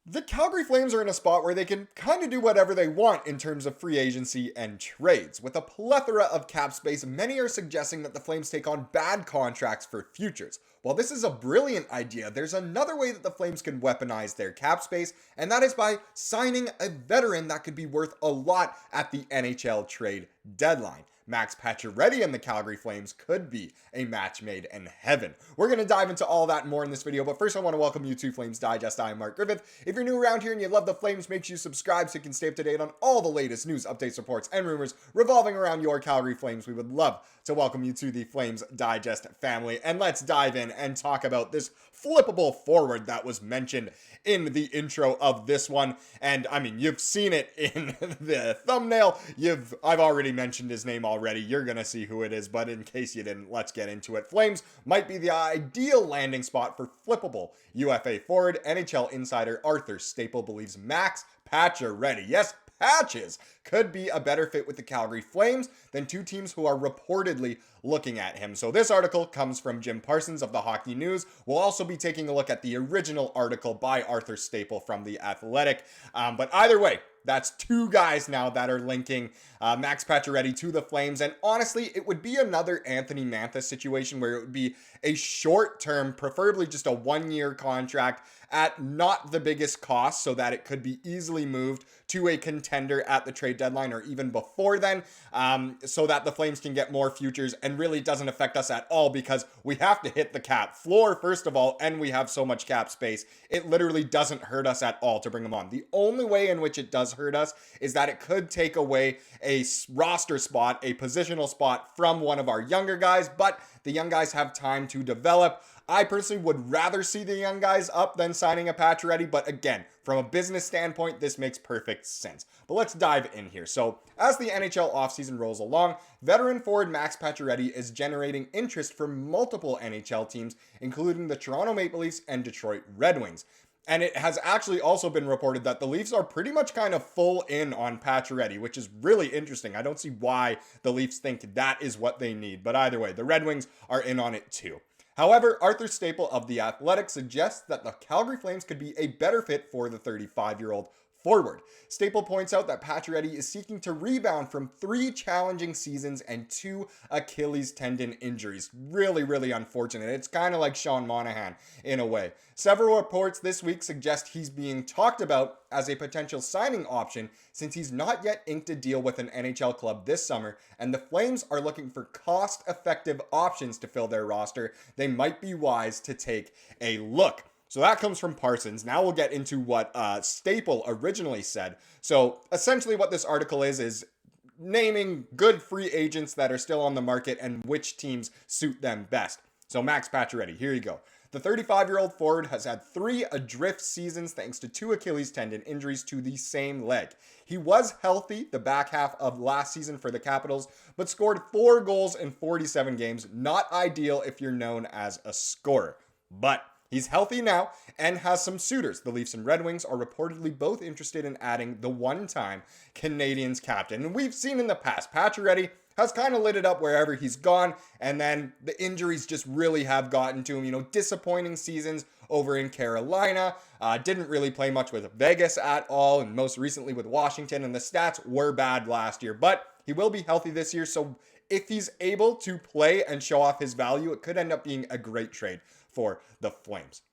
The Calgary Flames are in a spot where they can kind of do whatever they want in terms of free agency and trades. With a plethora of cap space, many are suggesting that the Flames take on bad contracts for futures. While this is a brilliant idea, there's another way that the Flames can weaponize their cap space, and that is by signing a veteran that could be worth a lot at the NHL Trade Deadline. Max Pacioretty and the Calgary Flames could be a match made in heaven. We're going to dive into all that and more in this video, but first I want to welcome you to Flames Digest. I'm Mark Griffith. If you're new around here and you love the Flames, make sure you subscribe so you can stay up to date on all the latest news, updates, reports, and rumors revolving around your Calgary Flames. We would love to welcome you to the Flames Digest family, and let's dive in and talk about this flippable forward that was mentioned in the intro of this one. And I mean, you've seen it in the thumbnail. I've already mentioned his name already. You're going to see who it is, but in case you didn't, let's get into it. Flames might be the ideal landing spot for flippable UFA forward. NHL insider Arthur Staple believes Max Pacioretty, yes, Patches, could be a better fit with the Calgary Flames than two teams who are reportedly looking at him. So this article comes from Jim Parsons of the Hockey News. We'll also be taking a look at the original article by Arthur Staple from The Athletic. But either way, that's two guys now that are linking Max Pacioretty to the Flames. And honestly, it would be another Anthony Mantha situation where it would be a short-term, preferably just a one-year contract at not the biggest cost so that it could be easily moved to a contender at the trade deadline or even before then, so that the Flames can get more futures and really doesn't affect us at all because we have to hit the cap floor first of all, and we have so much cap space. It literally doesn't hurt us at all to bring them on. The only way in which it does hurt us is that it could take away a roster spot, a positional spot from one of our younger guys, but the young guys have time to develop. I personally would rather see the young guys up than signing a Pacioretty, but again, from a business standpoint, this makes perfect sense. But let's dive in here. So, as the NHL offseason rolls along, veteran forward Max Pacioretty is generating interest from multiple NHL teams, including the Toronto Maple Leafs and Detroit Red Wings. And it has actually also been reported that the Leafs are pretty much kind of full in on Pacioretty, which is really interesting. I don't see why the Leafs think that is what they need. But either way, the Red Wings are in on it too. However, Arthur Staple of The Athletic suggests that the Calgary Flames could be a better fit for the 35-year-old forward. Staple points out that Pacioretty is seeking to rebound from 3 challenging seasons and 2 Achilles tendon injuries. Really, really unfortunate. It's kind of like Sean Monahan in a way. Several reports this week suggest he's being talked about as a potential signing option since he's not yet inked a deal with an NHL club this summer, and the Flames are looking for cost-effective options to fill their roster. They might be wise to take a look. So that comes from Parsons. Now we'll get into what Staple originally said. So essentially what this article is naming good free agents that are still on the market and which teams suit them best. So Max Pacioretty, here you go. The 35-year-old forward has had 3 adrift seasons thanks to 2 Achilles tendon injuries to the same leg. He was healthy the back half of last season for the Capitals, but scored 4 goals in 47 games. Not ideal if you're known as a scorer. But he's healthy now and has some suitors. The Leafs and Red Wings are reportedly both interested in adding the one-time Canadiens captain. And we've seen in the past, Pacioretty has kind of lit it up wherever he's gone, and then the injuries just really have gotten to him. Disappointing seasons over in Carolina, didn't really play much with Vegas at all, and most recently with Washington, and the stats were bad last year, but he will be healthy this year, so if he's able to play and show off his value, it could end up being a great trade for the Flames.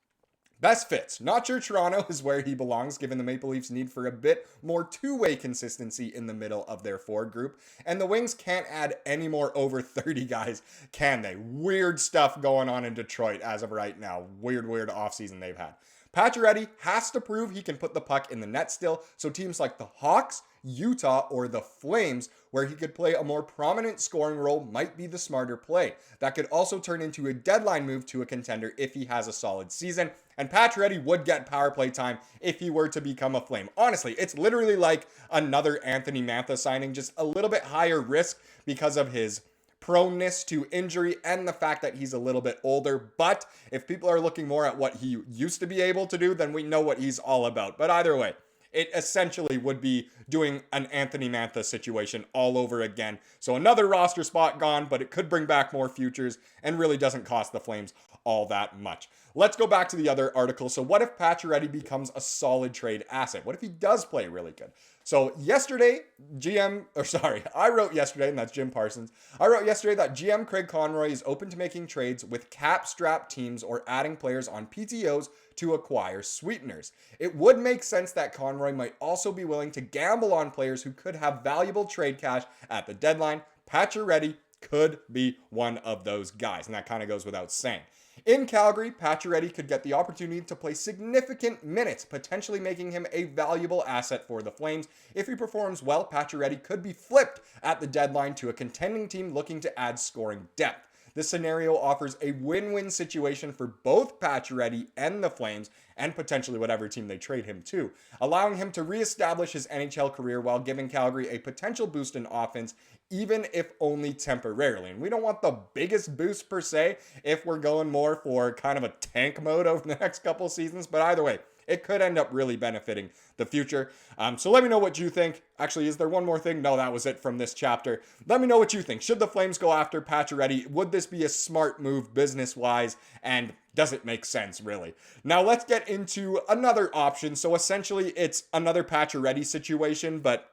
Best fits. Not sure Toronto is where he belongs, given the Maple Leafs need for a bit more two-way consistency in the middle of their forward group. And the Wings can't add any more over 30 guys, can they? Weird stuff going on in Detroit as of right now. Weird offseason they've had. Pacioretty has to prove he can put the puck in the net still, so teams like the Hawks, Utah, or the Flames, where he could play a more prominent scoring role, might be the smarter play. That could also turn into a deadline move to a contender if he has a solid season, and Pacioretty would get power play time if he were to become a Flame. Honestly, it's literally like another Anthony Mantha signing, just a little bit higher risk because of his proneness to injury and the fact that he's a little bit older. But if people are looking more at what he used to be able to do, then we know what he's all about. But either way, it essentially would be doing an Anthony Mantha situation all over again. So another roster spot gone, but it could bring back more futures and really doesn't cost the Flames all that much. Let's go back to the other article. So what if Pacioretty becomes a solid trade asset? What if he does play really good? So yesterday, I wrote yesterday, and that's Jim Parsons. I wrote yesterday that GM Craig Conroy is open to making trades with cap-strapped teams or adding players on PTOs to acquire sweeteners. It would make sense that Conroy might also be willing to gamble on players who could have valuable trade cash at the deadline. Pacioretty could be one of those guys, and that kind of goes without saying. In Calgary, Pacioretty could get the opportunity to play significant minutes, potentially making him a valuable asset for the Flames. If he performs well, Pacioretty could be flipped at the deadline to a contending team looking to add scoring depth. This scenario offers a win-win situation for both Pacioretty and the Flames, and potentially whatever team they trade him to, allowing him to reestablish his NHL career while giving Calgary a potential boost in offense, even if only temporarily. And we don't want the biggest boost per se if we're going more for kind of a tank mode over the next couple seasons, but either way, it could end up really benefiting the future. So let me know what you think. Actually, is there one more thing? No, that was it from this chapter. Let me know what you think. Should the Flames go after Pacioretty? Would this be a smart move business-wise? And does it make sense, really? Now, let's get into another option. So essentially, it's another Pacioretty situation, but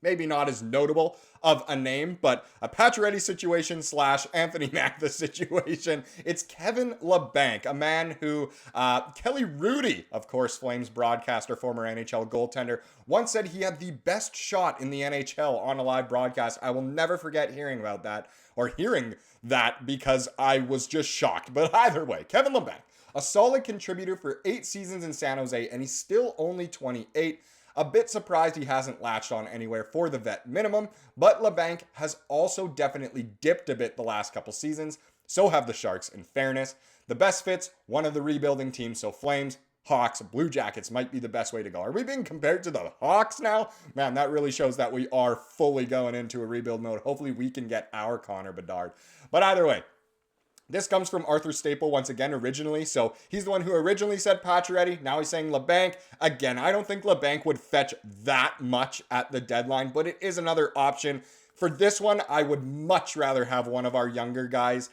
maybe not as notable of a name, but a Pacioretty situation / Anthony Mantha situation. It's Kevin Labanc, a man who Kelly Rudy, of course, Flames broadcaster, former NHL goaltender, once said he had the best shot in the NHL on a live broadcast. I will never forget hearing that because I was just shocked. But either way, Kevin Labanc, a solid contributor for 8 seasons in San Jose, and he's still only 28. A bit surprised he hasn't latched on anywhere for the vet minimum, but Labanc has also definitely dipped a bit the last couple seasons. So have the Sharks, in fairness. The best fits, one of the rebuilding teams, so Flames, Hawks, Blue Jackets might be the best way to go. Are we being compared to the Hawks now? Man, that really shows that we are fully going into a rebuild mode. Hopefully we can get our Connor Bedard. But either way, this comes from Arthur Staple once again originally. So he's the one who originally said Pacioretty. Now he's saying Labanc. Again, I don't think Labanc would fetch that much at the deadline, but it is another option. For this one, I would much rather have one of our younger guys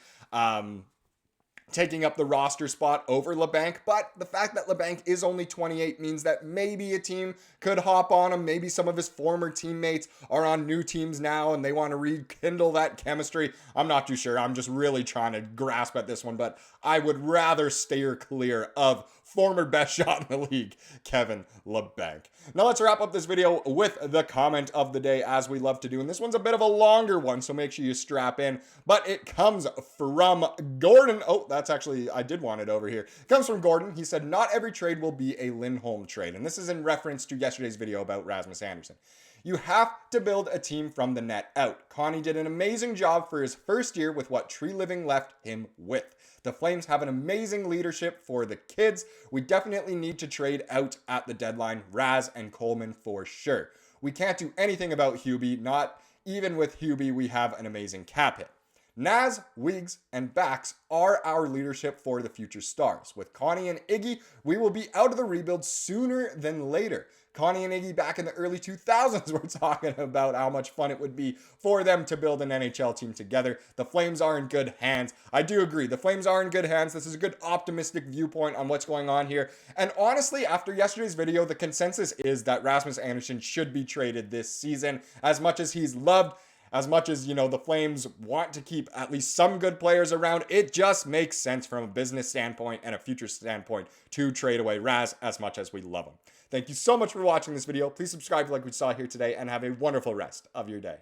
taking up the roster spot over Labanc, but the fact that Labanc is only 28 means that maybe a team could hop on him. Maybe some of his former teammates are on new teams now and they want to rekindle that chemistry. I'm not too sure. I'm just really trying to grasp at this one, but I would rather steer clear of former best shot in the league, Kevin Labanc. Now let's wrap up this video with the comment of the day, as we love to do. And this one's a bit of a longer one, so make sure you strap in. But it comes from Gordon. Oh, that's actually, I did want it over here. It comes from Gordon. He said, not every trade will be a Lindholm trade. And this is in reference to yesterday's video about Rasmus Andersson. You have to build a team from the net out. Connie did an amazing job for his first year with what Tree Living left him with. The Flames have an amazing leadership for the kids. We definitely need to trade out at the deadline, Raz and Coleman for sure. We can't do anything about Hubie. Not even with Hubie, we have an amazing cap hit. Naz, Weegs, and Bax are our leadership for the future stars. With Connie and Iggy, we will be out of the rebuild sooner than later. Connie and Iggy back in the early 2000s were talking about how much fun it would be for them to build an NHL team together. The Flames are in good hands. I do agree. The Flames are in good hands. This is a good optimistic viewpoint on what's going on here. And honestly, after yesterday's video, the consensus is that Rasmus Andersson should be traded this season. As much as he's loved, as much as, the Flames want to keep at least some good players around, it just makes sense from a business standpoint and a future standpoint to trade away Raz as much as we love him. Thank you so much for watching this video. Please subscribe like we saw here today and have a wonderful rest of your day.